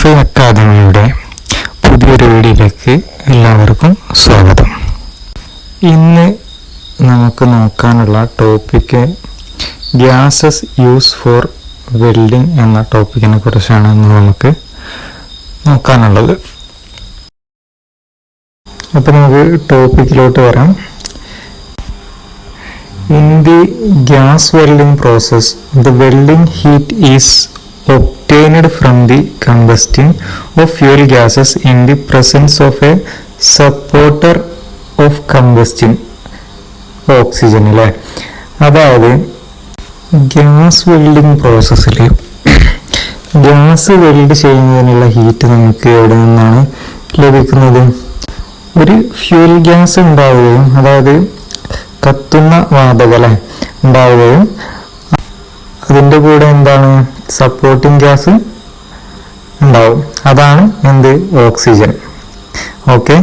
F അക്കാദമിയുടെ പുതിയൊരു വീഡിയോയിലേക്ക് എല്ലാവർക്കും സ്വാഗതം. ഇന്ന് നമുക്ക് നോക്കാനുള്ള topic gases use for welding എന്ന ടോപ്പിക്കിനെ കുറിച്ചാണ് ഇന്ന് നമുക്ക് നോക്കാനുള്ളത്. അപ്പോൾ നമുക്ക് ടോപ്പിക്കിലോട്ട് വരാം. In the gas welding process, the welding heat is obtained from the combustion of fuel gases in the presence of a supporter of combustion, oxygen. അതായത് ഗ്യാസ് വെൽഡിംഗ് പ്രോസസ്സിൽ gas weld ചെയ്യുന്നതിനുള്ള ഹീറ്റ് നമുക്ക് എവിടെ നിന്നാണ് ലഭിക്കുന്നത്? ഒരു ഫ്യൂൽ ഗ്യാസ് ഉണ്ടാവുകയും, അതായത് കത്തുന്ന വാതകം ഉണ്ടാവുകയും അതിൻ്റെ കൂടെ എന്താണ് സപ്പോർട്ടിംഗ് ഗ്യാസ് ഉണ്ടാവും. അതാണ് എന്ത്? ഓക്സിജൻ. ഓക്കെ.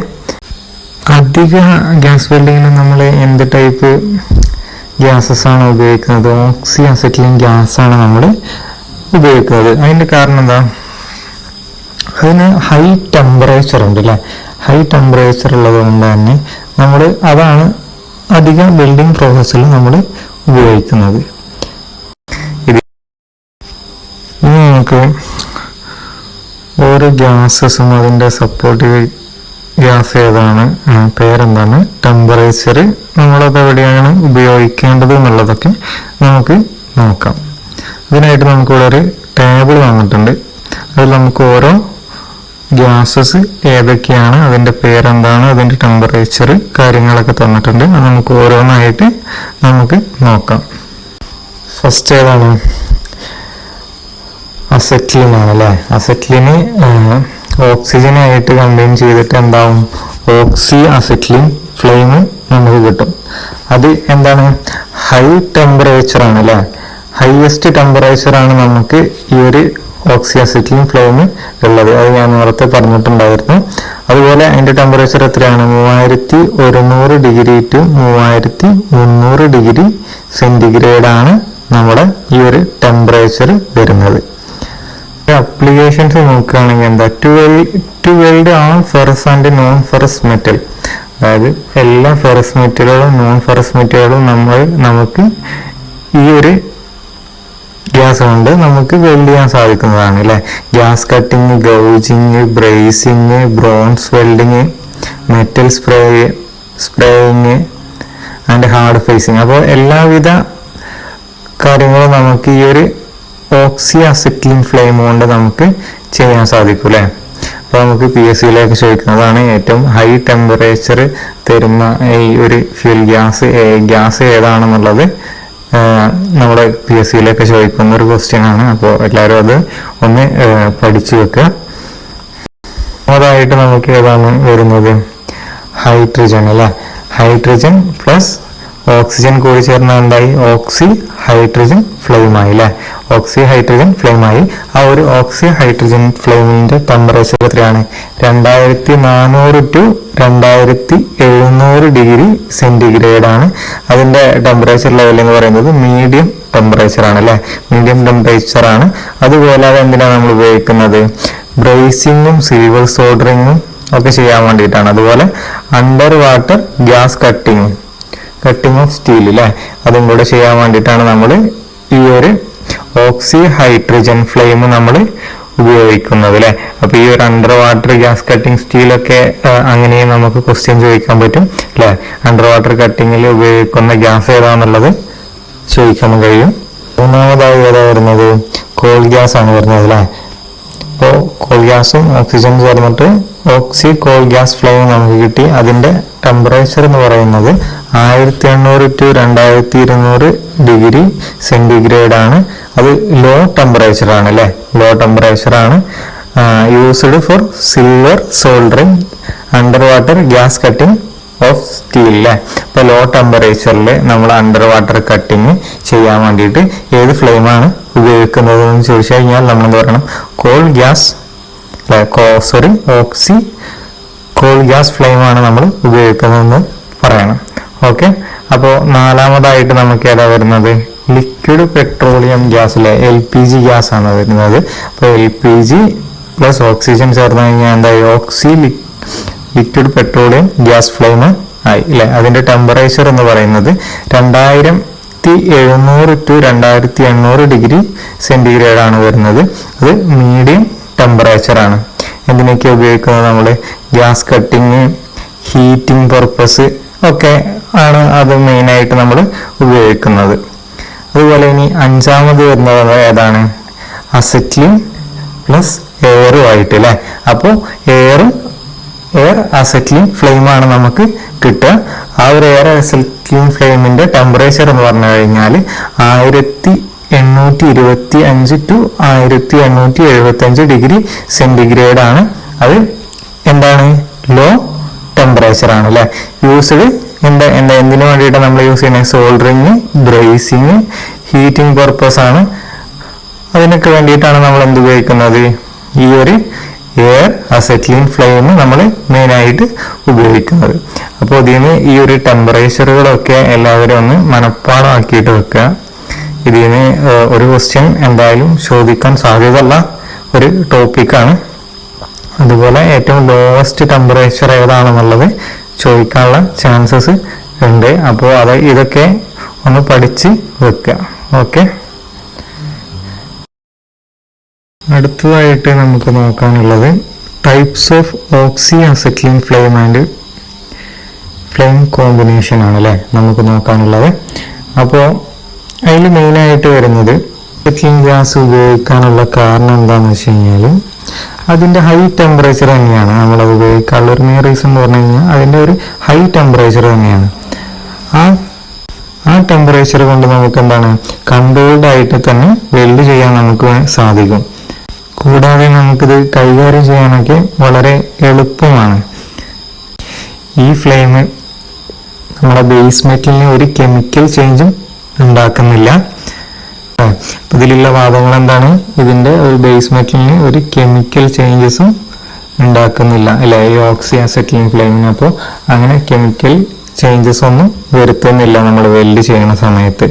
അധിക ഗ്യാസ് വെൽഡിങ്ങിന് നമ്മൾ എന്ത് ടൈപ്പ് ഗ്യാസസ് ആണ് ഉപയോഗിക്കുന്നത്? ഓക്സി അസെറ്റിലിൻ ഗ്യാസാണ് നമ്മൾ ഉപയോഗിക്കുന്നത്. അതിൻ്റെ കാരണം എന്താ? അതിന് ഹൈ ടെമ്പറേച്ചർ ഉണ്ട് അല്ലേ? ഹൈ ടെമ്പറേച്ചർ ഉള്ളത് കൊണ്ട് തന്നെ നമ്മൾ അതാണ് അധിക വെൽഡിംഗ് പ്രോസസ്സിൽ നമ്മൾ ഉപയോഗിക്കുന്നത്. ഇനി നമുക്ക് ഓരോ ഗ്യാസസും അതിൻ്റെ സപ്പോർട്ടീവ് ഗ്യാസ് ഏതാണ്, പേരെന്താണ്, ടെമ്പറേച്ചർ, നമ്മളത് എവിടെയാണ് ഉപയോഗിക്കേണ്ടത് എന്നുള്ളതൊക്കെ നമുക്ക് നോക്കാം. അതിനായിട്ട് നമുക്കിവിടെ ഒരു ടേബിൾ തന്നിട്ടുണ്ട്. അതിൽ നമുക്ക് ഓരോ ഗ്യാസസ് ഏതൊക്കെയാണ്, അതിൻ്റെ പേരെന്താണ്, അതിൻ്റെ ടെമ്പറേച്ചർ, കാര്യങ്ങളൊക്കെ തന്നിട്ടുണ്ട്. അത് നമുക്ക് ഓരോന്നായിട്ട് നമുക്ക് നോക്കാം. ഫസ്റ്റ് ഏതാണ്? അസെറ്റിലിൻ ആണ് അല്ലേ? അസെറ്റിലിന് ഓക്സിജനായിട്ട് കമ്പൈൻ ചെയ്തിട്ട് എന്താവും? ഓക്സി അസെറ്റിലിൻ ഫ്ലെയിം നമുക്ക് കിട്ടും. അത് എന്താണ്? ഹൈ ടെമ്പറേച്ചർ ആണ് അല്ലേ? ഹൈയസ്റ്റ് ടെമ്പറേച്ചർ ആണ് നമുക്ക് ഈ ഒരു ഓക്സി അസെറ്റിലിൻ ഫ്ലെയിം ഉള്ളത്. അത് ഞാൻ നേരത്തെ പറഞ്ഞിട്ടുണ്ടായിരുന്നു. അതുപോലെ അതിൻ്റെ ടെമ്പറേച്ചർ എത്രയാണ്? 3100 ഡിഗ്രി ടു 3300 ഡിഗ്രി സെൻറ്റിഗ്രേഡ് ആണ് നമ്മുടെ ഈ ഒരു ടെമ്പറേച്ചർ വരുന്നത്. അപ്ലിക്കേഷൻസ് നോക്കുകയാണെങ്കിൽ എന്താ? To weld all ferrous and non ferrous metal. അതായത് എല്ലാ ഫെറസ് മെറ്റലുകളും നോൺ ഫെറസ് മെറ്റലുകളും നമുക്ക് ഈ ഒരു ഗ്യാസ് കൊണ്ട് നമുക്ക് വെൽഡ് ചെയ്യാൻ സാധിക്കുന്നതാണ് അല്ലേ? Gas cutting, gouging, brazing, bronze welding, metal spraying and hard facing. അപ്പോൾ എല്ലാവിധ കാര്യങ്ങളും നമുക്ക് ഈ ഒരു ഓക്സി അസെറ്റിലിൻ ഫ്ലെയിം കൊണ്ട് നമുക്ക് ചെയ്യാൻ സാധിക്കും അല്ലേ? അപ്പോൾ നമുക്ക് PSCയിലേക്ക് ചോദിക്കുന്നതാണ് ഏറ്റവും ഹൈ ടെമ്പറേച്ചർ തരുന്ന ഈ ഒരു ഫ്യൂൽ ഗ്യാസ് ഏതാണെന്നുള്ളത് നമ്മുടെ PSCയിലേക്ക് ചോദിക്കുന്ന ഒരു ക്വസ്റ്റ്യൻ ആണ്. അപ്പോൾ എല്ലാവരും അത് ഒന്ന് പഠിച്ചു വെക്കുക. അതായിട്ട് നമുക്ക് ഏതാണ് വരുന്നത്? ഹൈഡ്രജൻ അല്ലേ? ഹൈഡ്രജൻ പ്ലസ് ഓക്സിജൻ കൂടി ചേർന്നാൽ എന്തായി? ഓക്സി ഹൈഡ്രജൻ ഫ്ലെയിം ആയി അല്ലേ? ഓക്സി ഹൈഡ്രജൻ ഫ്ലെയിം ആയി. ആ ഒരു ഓക്സി ഹൈഡ്രജൻ ഫ്ലെയിമിന്റെ ടെമ്പറേച്ചർ എത്രയാണ്? 2400 ടു 2700 ഡിഗ്രി സെന്റിഗ്രേഡ് ആണ്. അതിന്റെ ടെമ്പറേച്ചർ ലെവൽ എന്ന് പറയുന്നത് മീഡിയം ടെമ്പറേച്ചർ ആണ് അല്ലേ? മീഡിയം ടെമ്പറേച്ചർ ആണ്. അതുപോലെ അത് എന്തിനാണ് നമ്മൾ ഉപയോഗിക്കുന്നത്? ബ്രേസിങ്ങും സിൽവർ സോൾഡറിങ്ങും ഒക്കെ ചെയ്യാൻ വേണ്ടിയിട്ടാണ്. അതുപോലെ under water gas cutting of steel അല്ലേ? അതും കൂടെ ചെയ്യാൻ വേണ്ടിയിട്ടാണ് നമ്മൾ ഈ ഒരു ഓക്സി ഹൈഡ്രജൻ ഫ്ലെയിം നമ്മൾ ഉപയോഗിക്കുന്നത് അല്ലേ? അപ്പൊ ഈ ഒരു അണ്ടർ വാട്ടർ ഗ്യാസ് കട്ടിങ് സ്റ്റീലൊക്കെ അങ്ങനെയും നമുക്ക് ക്വസ്റ്റ്യൻ ചോദിക്കാൻ പറ്റും അല്ലേ? അണ്ടർ വാട്ടർ കട്ടിങ്ങിൽ ഉപയോഗിക്കുന്ന ഗ്യാസ് ഏതാണെന്നുള്ളത് ചോദിക്കാൻ കഴിയും. മൂന്നാമതായി ഏതാ വരുന്നത്? കോൾ ഗ്യാസ് ആണ് വരുന്നത് അല്ലേ? അപ്പോൾ കോൾ ഗ്യാസും ഓക്സിജനും ചേർന്നിട്ട് ഓക്സി കോൾ ഗ്യാസ് ഫ്ലെയിം നമുക്ക് കിട്ടി. അതിന്റെ ടെമ്പറേച്ചർ എന്ന് പറയുന്നത് 1800 ടു 2200 ഡിഗ്രി സെന്റിഗ്രേഡ് ആണ്. അത് ലോ ടെമ്പറേച്ചർ ആണ് അല്ലേ? ലോ ടെമ്പറേച്ചർ ആണ്. Used for silver soldering under water gas cutting of steel അല്ലേ? ഇപ്പൊ ലോ ടെമ്പറേച്ചറിൽ നമ്മൾ അണ്ടർ വാട്ടർ കട്ടിങ് ചെയ്യാൻ വേണ്ടിയിട്ട് ഏത് ഫ്ലെയിമാണ് ഉപയോഗിക്കുന്നത് എന്ന് ചോദിച്ചു കഴിഞ്ഞാൽ നമ്മൾ എന്ത് പറയണം? കോൾ ഗ്യാസ് ഓക്സി കോൾ ഗ്യാസ് ഫ്ലെയിം ആണ് നമ്മൾ ഉപയോഗിക്കുന്നതെന്ന് പറയണം. ഓക്കെ. അപ്പോൾ നാലാമതായിട്ട് നമുക്ക് ഏതാ വരുന്നത്? ലിക്വിഡ് പെട്രോളിയം ഗ്യാസ് അല്ലെ, LPG ഗ്യാസ് ആണ് വരുന്നത്. അപ്പോൾ LPG പ്ലസ് ഓക്സിജൻ ചേർന്ന് കഴിഞ്ഞാൽ എന്തായി? ഓക്സി ലിക്വിഡ് പെട്രോളിയം ഗ്യാസ് ഫ്ലെയിം ആയി അല്ലെ. അതിന്റെ ടെമ്പറേച്ചർ എന്ന് പറയുന്നത് 2700 to 2800 ഡിഗ്രി സെന്റിഗ്രേഡ് ആണ് വരുന്നത്. അത് മീഡിയം ടെമ്പറേച്ചർ ആണ്. എന്തിനൊക്കെ ഉപയോഗിക്കുന്നത്? നമ്മൾ ഗ്യാസ് കട്ടിങ്, ഹീറ്റിംഗ് പർപ്പസ് ഒക്കെ ആണ് അത് മെയിനായിട്ട് നമ്മൾ ഉപയോഗിക്കുന്നത്. അതുപോലെ ഇനി അഞ്ചാമത് വരുന്നത് ഏതാണ്? അസറ്റിലിൻ പ്ലസ് എയറും ആയിട്ട് അല്ലേ. അപ്പോൾ എയർ അസറ്റിലിൻ ഫ്ലെയിമാണ് നമുക്ക് കിട്ടുക. ആ ഒരു എയർ അസറ്റിലിൻ ഫ്ലെയിമിന്റെ ടെമ്പറേച്ചർ എന്ന് പറഞ്ഞു കഴിഞ്ഞാൽ 1825 to 1875 ഡിഗ്രി സെന്റിഗ്രേഡ് ആണ്. അത് എന്താണ്? ലോ ടെമ്പറേച്ചർ ആണ് അല്ലെ. യൂസ്ഡ് എന്തിനു വേണ്ടിയിട്ട് നമ്മൾ യൂസ് ചെയ്യുന്നത്? സോൾഡറിങ്, ബ്രേസിങ്, ഹീറ്റിംഗ് പർപ്പസ് ആണ്. അതിനൊക്കെ വേണ്ടിയിട്ടാണ് നമ്മൾ എന്ത് ഉപയോഗിക്കുന്നത്? ഈ ഒരു എയർ അസറ്റിലിൻ ഫ്ലെയിം നമ്മൾ മെയിനായിട്ട് ഉപയോഗിക്കുന്നത്. അപ്പോൾ ഇതിന് ഈ ഒരു ടെമ്പറേച്ചറുകളൊക്കെ എല്ലാവരും ഒന്ന് മനഃപ്പാടമാക്കിയിട്ട് വെക്കുക. ഇതിന് ഒരു ക്വസ്റ്റ്യൻ എന്തായാലും ചോദിക്കാൻ സാധ്യതയുള്ള ഒരു ടോപ്പിക്കാണ്. അതുപോലെ ഏറ്റവും ലോവസ്റ്റ് ടെമ്പറേച്ചർ ഏതാണെന്നുള്ളത് ചോദിക്കാനുള്ള ചാൻസസ് ഉണ്ട്. അപ്പോൾ ഇതൊക്കെ ഒന്ന് പഠിച്ച് വെക്കുക. ഓക്കെ, അടുത്തതായിട്ട് നമുക്ക് നോക്കാനുള്ളത് types of oxy acetylene flame and flame combination ആണ് അല്ലേ നമുക്ക് നോക്കാനുള്ളത്. അപ്പോൾ അതിൽ മെയിനായിട്ട് വരുന്നത് അസറ്റിലിൻ ഗ്യാസ് ഉപയോഗിക്കാനുള്ള കാരണം എന്താണെന്ന് വെച്ച് കഴിഞ്ഞാൽ അതിൻ്റെ ഹൈ ടെമ്പറേച്ചർ തന്നെയാണ്. നമ്മളത് ഉപയോഗിക്കാനുള്ള ഒരു മെയിൻ റീസൺ എന്ന് പറഞ്ഞു കഴിഞ്ഞാൽ അതിൻ്റെ ഒരു ഹൈ ടെമ്പറേച്ചർ തന്നെയാണ്. ആ ടെമ്പറേച്ചർ കൊണ്ട് നമുക്ക് എന്താണ്? കൺട്രോൾഡ് ആയിട്ട് തന്നെ വെൽഡ് ചെയ്യാൻ നമുക്ക് സാധിക്കും. കൂടാതെ നമുക്കിത് കൈകാര്യം ചെയ്യാനൊക്കെ വളരെ എളുപ്പമാണ്. ഈ ഫ്ലെയിം നമ്മുടെ ബേസ് മെറ്റലിന് ഒരു കെമിക്കൽ ചേഞ്ചും ഉണ്ടാക്കുന്നില്ല. ഇതിലുള്ള വാദങ്ങൾ എന്താണ്? ഇതിന്റെ ഒരു ബേസ് മെറ്റലിന് ഒരു കെമിക്കൽ ചേഞ്ചസും ഉണ്ടാക്കുന്നില്ല അല്ലെ ഈ ഓക്സി അസറ്റിലിൻ ഫ്ലെയിമിന്. അപ്പോൾ അങ്ങനെ കെമിക്കൽ ചേഞ്ചസ് ഒന്നും വരുത്തുന്നില്ല നമ്മൾ വെൽഡ് ചെയ്യുന്ന സമയത്ത്.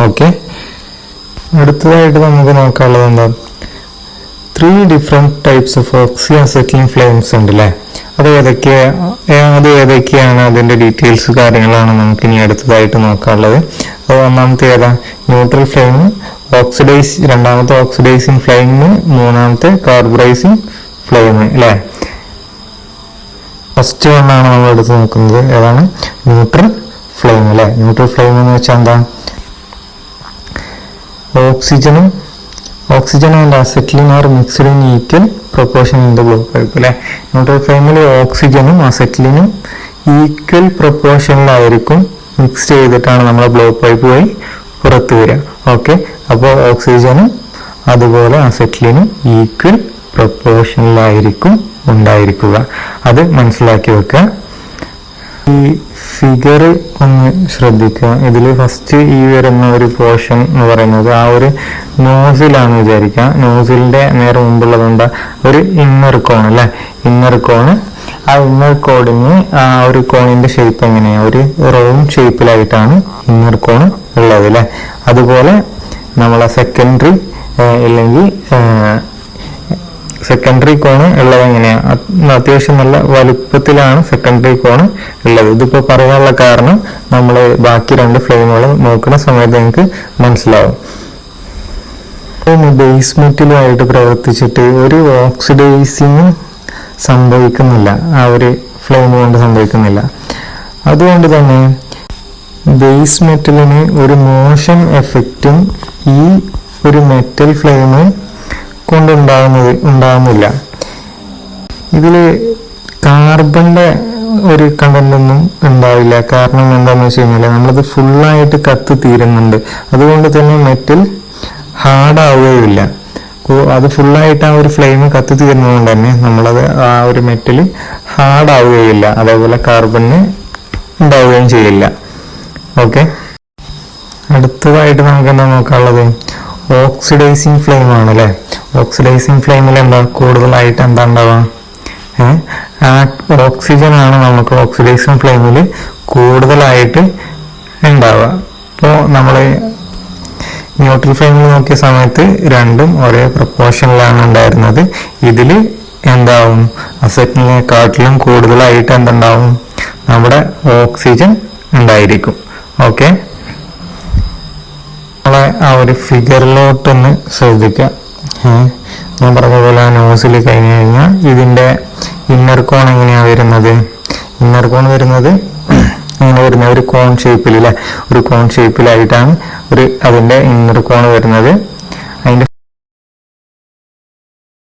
ഓക്കെ, അടുത്തതായിട്ട് നമുക്ക് നോക്കാനുള്ളത് എന്താ? 3 different types of oxy acetylene flames ഉണ്ട് അല്ലേ. അത് ഏതൊക്കെയാണ് അതിന്റെ ഡീറ്റെയിൽസ് കാര്യങ്ങളാണ് നമുക്ക് ഇനി അടുത്തതായിട്ട് നോക്കാനുള്ളത്. അപ്പോൾ ഒന്നാമത്തെ ഏതാ? ന്യൂട്രൽ ഫ്ലെയിം, രണ്ടാമത്തെ ഓക്സിഡൈസിങ് ഫ്ലെയിം, മൂന്നാമത്തെ കാർബറൈസിങ് ഫ്ലെയിം അല്ലേ. ഫസ്റ്റ് വണ്ണാണ് നമ്മൾ എടുത്ത് നോക്കുന്നത്. ഏതാണ്? ന്യൂട്രൽ ഫ്ലെയിം അല്ലേ. ന്യൂട്രൽ ഫ്ലെയിം എന്ന് വെച്ചാൽ എന്താ? Oxygen and acetylene are mixed in equal proportion in the blow pipe അല്ലെ. ന്യൂട്രൽ ഫ്ലെയിമിൽ ഓക്സിജനും അസറ്റിലിനും ഈക്വൽ പ്രൊപ്പോർഷനിലായിരിക്കും മിക്സ് ചെയ്തിട്ടാണ് നമ്മളെ ബ്ലോ പൈപ്പ് വഴി പുറത്തു വരിക. ഓക്കെ, അപ്പോൾ ഓക്സിജനും അതുപോലെ അസറ്റിലിനും ഈക്വൽ പ്രൊപ്പോർഷനിലായിരിക്കും ഉണ്ടായിരിക്കുക. അത് മനസ്സിലാക്കി വെക്കുക. ഈ ഫിഗർ ഒന്ന് ശ്രദ്ധിക്കുക. ഇതിൽ ഫസ്റ്റ് ഈ വരുന്ന ഒരു പോർഷൻ എന്ന് പറയുന്നത് ആ ഒരു നോസിലാണ് വിചാരിക്കുക. നോസിലിന്റെ നേരെ മുമ്പുള്ളത് എന്താ? ഒരു ഇന്നർ കോൺ അല്ലെ. Inner cone. ആ ഇന്നർ കോണിന് ആ ഒരു കോണിന്റെ ഷേപ്പ് എങ്ങനെയാ? ഒരു റൗണ്ട് ഷേപ്പിലായിട്ടാണ് ഇന്നർ കോൺ ഉള്ളത് അല്ലെ. അതുപോലെ നമ്മളെ സെക്കൻഡറി കോണ് ഉള്ളത് എങ്ങനെയാ? അത്യാവശ്യം നല്ല വലുപ്പത്തിലാണ് സെക്കൻഡറി കോണ് ഉള്ളത്. ഇതിപ്പോ പറയാനുള്ള കാരണം നമ്മൾ ബാക്കി 2 ഫ്ലെയിമുകൾ നോക്കുന്ന സമയത്ത് നിങ്ങൾക്ക് മനസ്സിലാവും. ബേസ് മെറ്റലുമായിട്ട് പ്രവർത്തിച്ചിട്ട് ഒരു ഓക്സിഡൈസിങ് സംഭവിക്കുന്നില്ല, ആ ഒരു ഫ്ലെയിം കൊണ്ട് സംഭവിക്കുന്നില്ല. അതുകൊണ്ട് തന്നെ ബേസ് മെറ്റലിന് ഒരു മോശം എഫക്റ്റും ഈ ഒരു മെറ്റൽ ഫ്ലെയിം കൊണ്ടുണ്ടാകുന്നില്ല. ഇതിൽ കാർബണിന്റെ ഒരു കണ്ടന്റ് ഒന്നും ഉണ്ടാവില്ല. കാരണം എന്താണെന്ന് വെച്ച് കഴിഞ്ഞാൽ നമ്മളത് ഫുള്ളായിട്ട് കത്തി തീരുന്നുണ്ട്. അതുകൊണ്ട് തന്നെ മെറ്റൽ ഹാർഡാവുകയില്ല. അത് ഫുള്ളായിട്ട് ആ ഒരു ഫ്ലെയിം കത്തി തീരുന്നതുകൊണ്ട് തന്നെ നമ്മളത് ആ ഒരു മെറ്റൽ ഹാർഡാവുകയില്ല. അതേപോലെ കാർബണിന് ഉണ്ടാവുകയും ചെയ്യില്ല. ഓക്കെ, അടുത്തതായിട്ട് നമുക്ക് എന്താ നോക്കാനുള്ളത്? ഓക്സിഡൈസിങ് ഫ്ലെയിം ആണ് അല്ലെ. ഓക്സിഡൈസിങ് ഫ്ലെയിമിൽ എന്താ കൂടുതലായിട്ട് എന്താ ഉണ്ടാവുക? ഓക്സിജൻ ആണ് നമുക്ക് ഓക്സിഡൈസിങ് ഫ്ലെയിമിൽ കൂടുതലായിട്ട് ഉണ്ടാവുക. ഇപ്പോൾ നമ്മൾ ന്യൂട്രൽ ഫ്ലെയിമിൽ നോക്കിയ സമയത്ത് രണ്ടും ഒരേ പ്രൊപ്പോർഷനിലാണ് ഉണ്ടായിരുന്നത്. ഇതിൽ എന്താവും, അസറ്റിനെക്കാട്ടിലും കൂടുതലായിട്ട് എന്തുണ്ടാവും, നമ്മുടെ ഓക്സിജൻ ഉണ്ടായിരിക്കും. ഓക്കെ, നമ്മളെ ആ ഒരു ഫിഗറിലോട്ടൊന്ന് ശ്രദ്ധിക്കുക. ഞാൻ പറഞ്ഞ പോലെ ആ നോസിൽ കഴിഞ്ഞ് കഴിഞ്ഞാൽ ഇതിൻ്റെ ഇന്നർ കോൺ എങ്ങനെയാണ് വരുന്നത്? ഇന്നർ കോൺ വരുന്നത് ഇങ്ങനെ വരുന്ന ഒരു കോൺ ഷേപ്പിൽ അല്ലേ, ഒരു കോൺ ഷേപ്പിലായിട്ടാണ് അതിൻ്റെ ഇന്നർ കോൺ വരുന്നത്. അതിൻ്റെ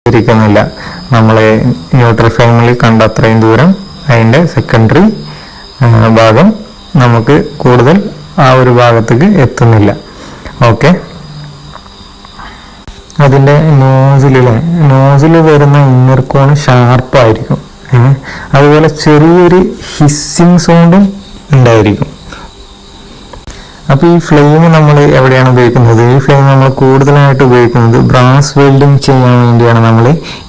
ഇരിക്കുന്നില്ല നമ്മൾ ന്യൂട്രൽ ഫ്ലെയിമിൽ കണ്ട അത്രയും ദൂരം അതിൻ്റെ സെക്കൻഡറി ഭാഗം നമുക്ക് കൂടുതൽ ആ ഒരു ഭാഗത്തേക്ക് എത്തുന്നില്ല. ഓക്കെ, അതിൻ്റെ നോസിൽ വരുന്ന ഇന്നർ കോൺ ഷാർപ്പായിരിക്കും. അതുപോലെ ചെറിയൊരു ഹിസ്സിങ് സൗണ്ടും ഉണ്ടായിരിക്കും. അപ്പോൾ ഈ ഫ്ലെയിം നമ്മൾ എവിടെയാണ് ഉപയോഗിക്കുന്നത്? ഈ ഫ്ലെയിം നമ്മൾ കൂടുതലായിട്ട് ഉപയോഗിക്കുന്നത് ബ്രാസ് വെൽഡിങ് ചെയ്യാൻ വേണ്ടിയാണ് നമ്മൾ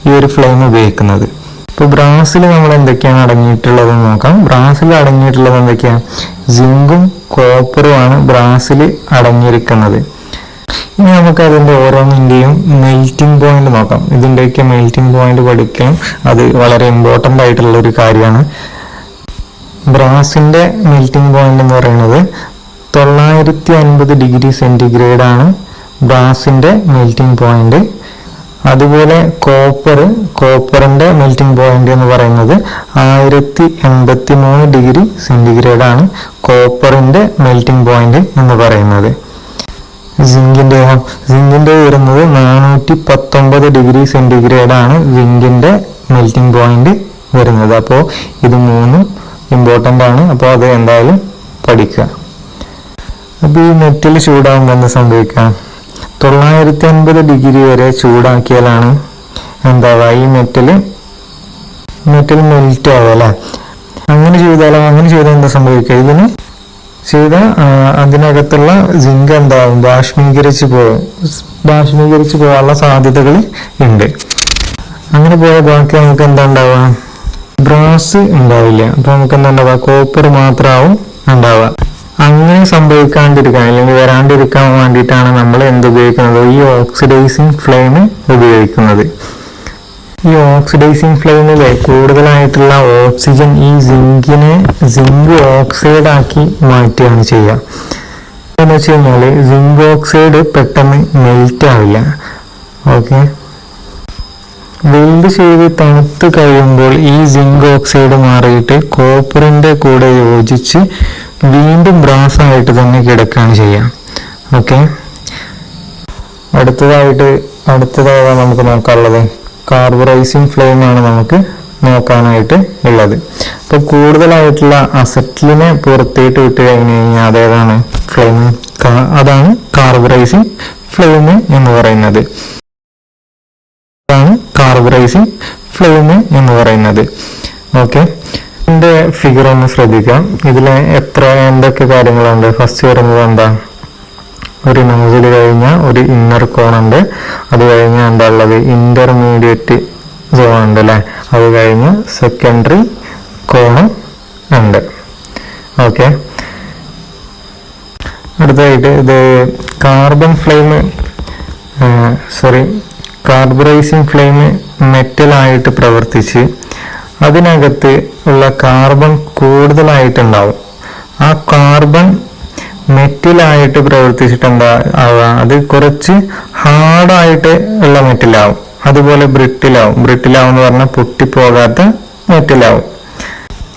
ഈ ഒരു ഫ്ലെയിം ഉപയോഗിക്കുന്നത്. ഇപ്പോൾ ബ്രാസിൽ നമ്മൾ എന്തൊക്കെയാണ് അടങ്ങിയിട്ടുള്ളതെന്ന് നോക്കാം. ബ്രാസിൽ അടങ്ങിയിട്ടുള്ളത് എന്തൊക്കെയാണ്? സിങ്കും കോപ്പറുമാണ് ബ്രാസിൽ അടങ്ങിയിരിക്കുന്നത്. ഇനി നമുക്ക് അതിൻ്റെ ഓരോന്നിൻ്റെയും മെൽറ്റിംഗ് പോയിന്റ് നോക്കാം. ഇതിൻ്റെയൊക്കെ മെൽറ്റിംഗ് പോയിന്റ് പഠിക്കണം, അത് വളരെ ഇമ്പോർട്ടൻ്റ് ആയിട്ടുള്ള ഒരു കാര്യമാണ്. ബ്രാസിൻ്റെ മെൽറ്റിംഗ് പോയിന്റ് എന്ന് പറയുന്നത് 950 ഡിഗ്രി സെൻറ്റിഗ്രേഡ് ആണ് ബ്രാസിൻ്റെ മെൽറ്റിംഗ് പോയിന്റ്. അതുപോലെ കോപ്പറിൻ്റെ മെൽറ്റിംഗ് പോയിന്റ് എന്ന് പറയുന്നത് 1083 ഡിഗ്രി സെൻറ്റിഗ്രേഡ് ആണ് കോപ്പറിൻ്റെ മെൽറ്റിംഗ് പോയിന്റ് എന്ന് പറയുന്നത്. സിങ്കിൻ്റെ വരുന്നത് 419 ഡിഗ്രി സെൻറ്റിഗ്രേഡ് ആണ് സിങ്കിൻ്റെ മെൽറ്റിംഗ് പോയിന്റ് വരുന്നത്. അപ്പോൾ ഇത് മൂന്നും ഇമ്പോർട്ടൻ്റ് ആണ്. അപ്പോൾ അത് എന്തായാലും പഠിക്കുക. അപ്പോൾ ഈ മെറ്റൽ ചൂടാകുമ്പോൾ എന്താ സംഭവിക്കുക? 950 ഡിഗ്രി വരെ ചൂടാക്കിയാലാണ് എന്താവുക, ഈ മെറ്റൽ മെൽറ്റ് ആവുക അല്ലേ. അങ്ങനെ ചെയ്താൽ എന്താ സംഭവിക്കുക? ഇതിന് ചെയ്താൽ അതിനകത്തുള്ള സിങ്ക് എന്താവും, ബാഷ്പീകരിച്ച് പോകാനുള്ള സാധ്യതകൾ ഉണ്ട്. അങ്ങനെ പോയ ബാക്കി നമുക്ക് എന്താ ഉണ്ടാവുക? ബ്രാസ് ഉണ്ടാവില്ല. അപ്പോൾ നമുക്ക് എന്താ ഉണ്ടാവുക? കോപ്പർ മാത്രമാവും ഉണ്ടാവുക. അങ്ങനെ സംഭവിക്കാണ്ടിരിക്കാൻ അല്ലെങ്കിൽ വരാണ്ടിരിക്കാൻ വേണ്ടിയിട്ടാണ് നമ്മൾ ഉപയോഗിക്കുന്നത്? ഈ ഓക്സിഡൈസിങ് ഫ്ലെയിം ഉപയോഗിക്കുന്നത്. ഈ ഓക്സിഡൈസിങ് ഫ്ലെയിമിൽ കൂടുതലായിട്ടുള്ള ഓക്സിജൻ ഈ സിങ്ക് ഓക്സൈഡ് ആക്കി മാറ്റുകയാണ് ചെയ്യുക. എന്ന് വെച്ച് കഴിഞ്ഞാൽ സിങ്ക് ഓക്സൈഡ് പെട്ടെന്ന് മെൽറ്റ് ആവില്ല. ഓക്കെ, വെൽഡ് ചെയ്ത് തണുത്ത് കഴിയുമ്പോൾ ഈ സിങ്ക് ഓക്സൈഡ് മാറിയിട്ട് കോപ്പറിൻ്റെ കൂടെ യോജിച്ച് വീണ്ടും ബ്രാസ് ആയിട്ട് തന്നെ കിടക്കുകയാണ് ചെയ്യുക. ഓക്കെ, അടുത്തതായി നമുക്ക് നോക്കാനുള്ളത് കാർബറൈസിങ് ഫ്ലെയിം ആണ് നമുക്ക് നോക്കാനായിട്ട് ഉള്ളത്. അപ്പോൾ കൂടുതലായിട്ടുള്ള അസറ്റിലിനെ പുറത്തേട്ട് വിട്ട് കഴിഞ്ഞ് കഴിഞ്ഞാൽ അതേതാണ് ഫ്ലെയിം? അതാണ് കാർബറൈസിങ് ഫ്ലെയിം എന്ന് പറയുന്നത്. ഓക്കെ, ഇതിൻ്റെ ഫിഗർ ഒന്ന് ശ്രദ്ധിക്കാം. ഇതിൽ എന്തൊക്കെ കാര്യങ്ങളുണ്ട്? ഫസ്റ്റ് വരുന്നത് എന്താ? ഒരു നോസിൽ കഴിഞ്ഞാൽ ഒരു ഇന്നർ കോൺ ഉണ്ട്. അത് കഴിഞ്ഞാൽ എന്താ ഉള്ളത്? ഇന്റർമീഡിയറ്റ് സോൺ ഉണ്ട് അല്ലേ. അത് കഴിഞ്ഞ് സെക്കൻഡറി കോണും ഉണ്ട്. ഓക്കെ, അടുത്തതായിട്ട് ഇത് കാർബറൈസിങ് ഫ്ലെയിം മെറ്റലായിട്ട് പ്രവർത്തിച്ച് അതിനകത്ത് ഉള്ള കാർബൺ കൂടുതലായിട്ടുണ്ടാവും. ആ കാർബൺ മെറ്റലായിട്ട് പ്രവർത്തിച്ചിട്ട് എന്താ ആവുക? അത് കുറച്ച് ഹാർഡായിട്ട് ഉള്ള മെറ്റലാവും. അതുപോലെ ബ്രിട്ടിലാവും എന്ന് പറഞ്ഞാൽ പൊട്ടിപ്പോകാത്ത മെറ്റലാവും.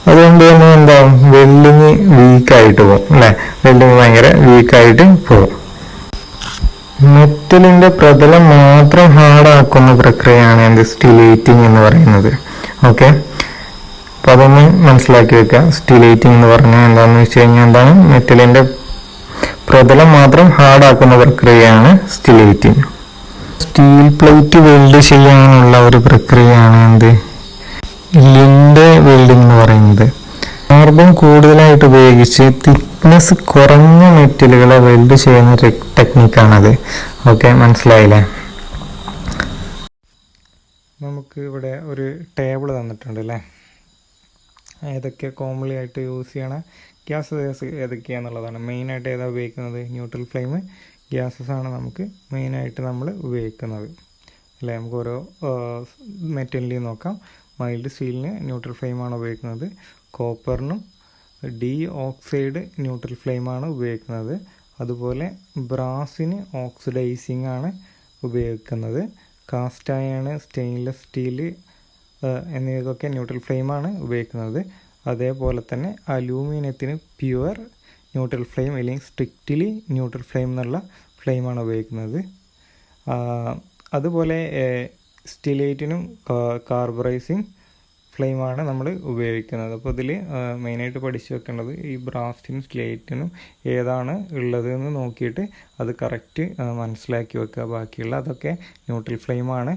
അതുകൊണ്ട് തന്നെ എന്താവും? വെൽഡിങ് വീക്കായിട്ട് പോകും അല്ലെ. വെൽഡിങ് ഭയങ്കര വീക്കായിട്ട് പോകും. മെറ്റലിന്റെ പ്രതലം മാത്രം ഹാർഡാക്കുന്ന പ്രക്രിയയാണ് സ്റ്റിലേറ്റിംഗ് എന്ന് പറയുന്നത്. ഓക്കെ, അപ്പൊ അതൊന്ന് മനസ്സിലാക്കി വെക്കുക. സ്റ്റിലേറ്റിംഗ് എന്ന് പറഞ്ഞാൽ എന്താണെന്ന് വെച്ച് കഴിഞ്ഞാൽ എന്താണ്? മെറ്റലിന്റെ പ്രതലം മാത്രം ഹാർഡാക്കുന്ന പ്രക്രിയയാണ് സ്റ്റിലേറ്റിംഗ്. സ്റ്റീൽ പ്ലേറ്റ് വെൽഡ് ചെയ്യാനുള്ള ഒരു പ്രക്രിയയാണ് ലിൻഡെ വെൽഡിംഗ് എന്ന് പറയുന്നത്. കാർബൺ കൂടുതലായിട്ട് ഉപയോഗിച്ച് തിക്നെസ് കുറഞ്ഞ മെറ്റലുകളെ വെൽഡ് ചെയ്യുന്ന ടെക്നിക്കാണത്. ഓക്കെ, മനസ്സിലായില്ലേ? നമുക്ക് ഇവിടെ ഒരു ടേബിൾ തന്നിട്ടുണ്ട് അല്ലേ. ഏതൊക്കെ കോമൺലി ആയിട്ട് യൂസ് ചെയ്യണ ഗ്യാസസ് ഏതൊക്കെയാണെന്നുള്ളതാണ്. മെയിനായിട്ട് ഏതാ ഉപയോഗിക്കുന്നത്? ന്യൂട്രൽ ഫ്ലെയിം ഗ്യാസസ് ആണ് നമുക്ക് മെയിനായിട്ട് നമ്മൾ ഉപയോഗിക്കുന്നത്. അല്ലേ? നമുക്ക് ഓരോ മെറ്റലിൻ്റെയും നോക്കാം. മൈൽഡ് സ്റ്റീലിന് ന്യൂട്രൽ ഫ്ലെയിമാണ് ഉപയോഗിക്കുന്നത്. കോപ്പറിനും ഡി ഓക്സൈഡ് ന്യൂട്രൽ ഫ്ലെയിമാണ് ഉപയോഗിക്കുന്നത്. അതുപോലെ ബ്രാസിന് ഓക്സിഡൈസിങ് ആണ് ഉപയോഗിക്കുന്നത്. കാസ്റ്റ് അയൺ, സ്റ്റെയിൻലെസ് സ്റ്റീല് എന്നിവയൊക്കെ ന്യൂട്രൽ ഫ്ലെയിമാണ് ഉപയോഗിക്കുന്നത്. അതേപോലെ തന്നെ അലൂമിനിയത്തിന് പ്യുവർ ന്യൂട്രൽ ഫ്ലെയിം അല്ലെങ്കിൽ സ്ട്രിക്റ്റ്ലി ന്യൂട്രൽ ഫ്ലെയിം എന്നുള്ള ഫ്ലെയിമാണ് ഉപയോഗിക്കുന്നത്. അതുപോലെ സ്റ്റിലേറ്റിനും കാർബറൈസിങ് ഫ്ലെയിമാണ് നമ്മൾ ഉപയോഗിക്കുന്നത്. അപ്പോൾ ഇതിൽ മെയിനായിട്ട് പഠിച്ചു വെക്കേണ്ടത് ഈ ബ്രാസിനും സ്റ്റിലേറ്റിനും ഏതാണ് ഉള്ളത് എന്ന് നോക്കിയിട്ട് അത് കറക്റ്റ് മനസ്സിലാക്കി വെക്കുക. ബാക്കിയുള്ള അതൊക്കെ ന്യൂട്രൽ ഫ്ലെയിമാണ്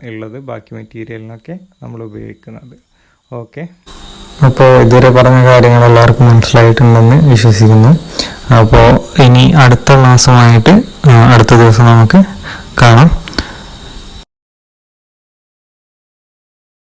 ഉള്ളത്, ബാക്കി മെറ്റീരിയലിനൊക്കെ നമ്മൾ ഉപയോഗിക്കുന്നത്. ഓക്കെ, അപ്പോൾ ഇതുവരെ പറഞ്ഞ കാര്യങ്ങൾ എല്ലാവർക്കും മനസ്സിലായിട്ടുണ്ടെന്ന് വിശ്വസിക്കുന്നു. അപ്പോൾ ഇനി അടുത്ത ക്ലാസ്സുമായിട്ട് അടുത്ത ദിവസം നമുക്ക് കാണാം.